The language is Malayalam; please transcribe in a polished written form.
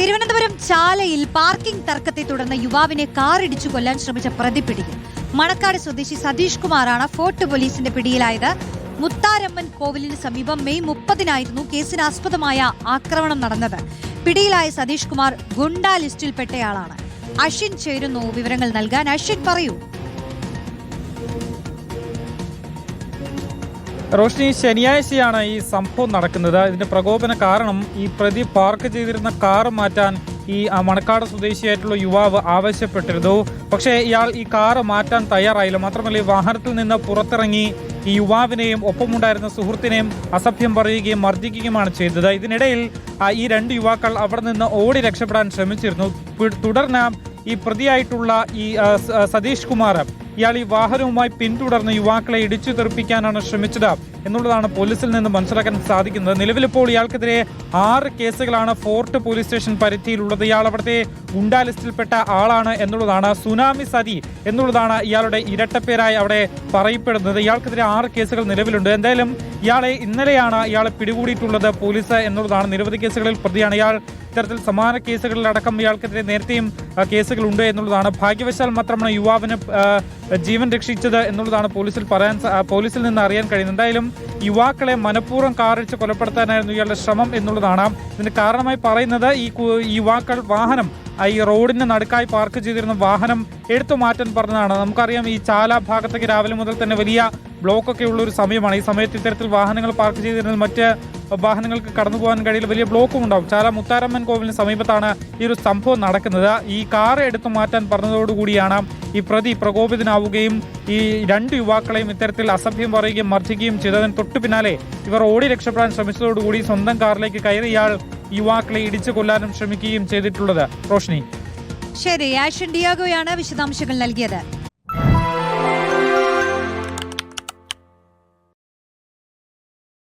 തിരുവനന്തപുരം ചാലയിൽ പാർക്കിംഗ് തർക്കത്തെ തുടർന്ന് യുവാവിനെ കാറിടിച്ചു കൊല്ലാൻ ശ്രമിച്ച പ്രതി പിടിയിൽ. മണക്കാട് സ്വദേശി സതീഷ് കുമാറാണ് ഫോർട്ട് പോലീസിന്റെ പിടിയിലായത്. മുത്താരമ്മൻ കോവിലിന് സമീപം മെയ് 30-നായിരുന്നു കേസിനാസ്പദമായ ആക്രമണം നടന്നത്. പിടിയിലായ സതീഷ് കുമാർ ഗുണ്ടാ ലിസ്റ്റിൽപ്പെട്ടയാളാണ്. അശ്വിൻ ചേരുന്നു വിവരങ്ങൾ നൽകാൻ. അശ്വിൻ, പറയൂ. റോഷ്നി, ശനിയാഴ്ചയാണ് ഈ സംഭവം നടക്കുന്നത്. ഇതിന്റെ പ്രകോപന കാരണം ഈ പ്രതി പാർക്ക് ചെയ്തിരുന്ന കാർ മാറ്റാൻ ഈ മണക്കാട് സ്വദേശിയായിട്ടുള്ള യുവാവ് ആവശ്യപ്പെട്ടിരുന്നു. പക്ഷേ ഇയാൾ ഈ കാർ മാറ്റാൻ തയ്യാറായില്ല. മാത്രമല്ല, ഈ വാഹനത്തിൽ നിന്ന് പുറത്തിറങ്ങി ഈ യുവാവിനെയും ഒപ്പമുണ്ടായിരുന്ന സുഹൃത്തിനെയും അസഭ്യം പറയുകയും മർദ്ദിക്കുകയുമാണ് ചെയ്തത്. ഇതിനിടയിൽ ഈ രണ്ട് യുവാക്കൾ അവിടെ നിന്ന് ഓടി രക്ഷപ്പെടാൻ ശ്രമിച്ചിരുന്നു. തുടർന്ന് ഈ പ്രതിയായിട്ടുള്ള ഈ സതീഷ് കുമാർ ഇയാൾ ഈ വാഹനവുമായി പിന്തുടർന്ന് യുവാക്കളെ ഇടിച്ചു തെറിപ്പിക്കാനാണ് ശ്രമിച്ചത് എന്നുള്ളതാണ് പോലീസിൽ നിന്ന് മനസ്സിലാക്കാൻ സാധിക്കുന്നത്. നിലവിലിപ്പോൾ ഇയാൾക്കെതിരെ 6 കേസുകളാണ് ഫോർട്ട് പോലീസ് സ്റ്റേഷൻ പരിധിയിലുള്ളത്. ഇയാൾ അവിടുത്തെ ഗുണ്ടാ ലിസ്റ്റിൽപ്പെട്ട ആളാണ് എന്നുള്ളതാണ്. സുനാമി സതി എന്നുള്ളതാണ് ഇയാളുടെ ഇരട്ടപ്പേരായി അവിടെ പറയപ്പെടുന്നത്. ഇയാൾക്കെതിരെ 6 കേസുകൾ നിലവിലുണ്ട്. എന്തായാലും ഇന്നലെയാണ് പിടികൂടിയിട്ടുള്ളത് പോലീസ് എന്നുള്ളതാണ്. നിരവധി കേസുകളിൽ പ്രതിയാണ് ഇയാൾ. ഇത്തരത്തിൽ സമാന കേസുകളിലടക്കം ഇയാൾക്കെതിരെ നേരത്തെയും കേസുകളുണ്ട് എന്നുള്ളതാണ്. ഭാഗ്യവശാൽ മാത്രമാണ് യുവാവിന് ജീവൻ രക്ഷിച്ചത് എന്നുള്ളതാണ് പോലീസിൽ നിന്ന് അറിയാൻ കഴിയുന്നത്. എന്തായാലും യുവാക്കളെ മനഃപൂർവ്വം കാറിടിച്ച് കൊലപ്പെടുത്താനായിരുന്നു ഇയാളുടെ ശ്രമം എന്നുള്ളതാണ്. ഇതിന് കാരണമായി പറയുന്നത് ഈ യുവാക്കൾ വാഹനം ഈ റോഡിന് നടുക്കായി പാർക്ക് ചെയ്തിരുന്ന വാഹനം എടുത്തു മാറ്റാൻ പറഞ്ഞതാണ്. നമുക്കറിയാം, ഈ ചാല ഭാഗത്തേക്ക് രാവിലെ മുതൽ തന്നെ വലിയ ബ്ലോക്കൊക്കെ ഉള്ളൊരു സമയമാണ്. ഈ സമയത്ത് ഇത്തരത്തിൽ വാഹനങ്ങൾ പാർക്ക് ചെയ്തിരുന്നത് മറ്റ് വാഹനങ്ങൾക്ക് കടന്നു പോകാൻ കഴിയില്ല, വലിയ ബ്ലോക്കും ഉണ്ടാവും. ചാല മുത്താരമ്മൻ കോവിലിന് സമീപത്താണ് ഈ ഒരു സംഭവം നടക്കുന്നത്. ഈ കാർ എടുത്തു മാറ്റാൻ പറഞ്ഞതോടുകൂടിയാണ് ഈ പ്രതി പ്രകോപിതനാവുകയും ഈ 2 യുവാക്കളെയും ഇത്തരത്തിൽ അസഭ്യം പറയുകയും മർദ്ദിക്കുകയും ചെയ്തതിന് തൊട്ടു പിന്നാലെ ഇവർ ഓടി രക്ഷപ്പെടാൻ ശ്രമിച്ചതോടുകൂടി സ്വന്തം കാറിലേക്ക് കയറി ഇയാൾ യുവാക്കളെ ഇടിച്ചു കൊല്ലാനും ശ്രമിക്കുകയും ചെയ്തിട്ടുള്ളത്. റോഷ്നി, ശരി. ആഷൻ ഡിയാഗോയാണ് വിശദാംശങ്ങൾ നൽകിയത്.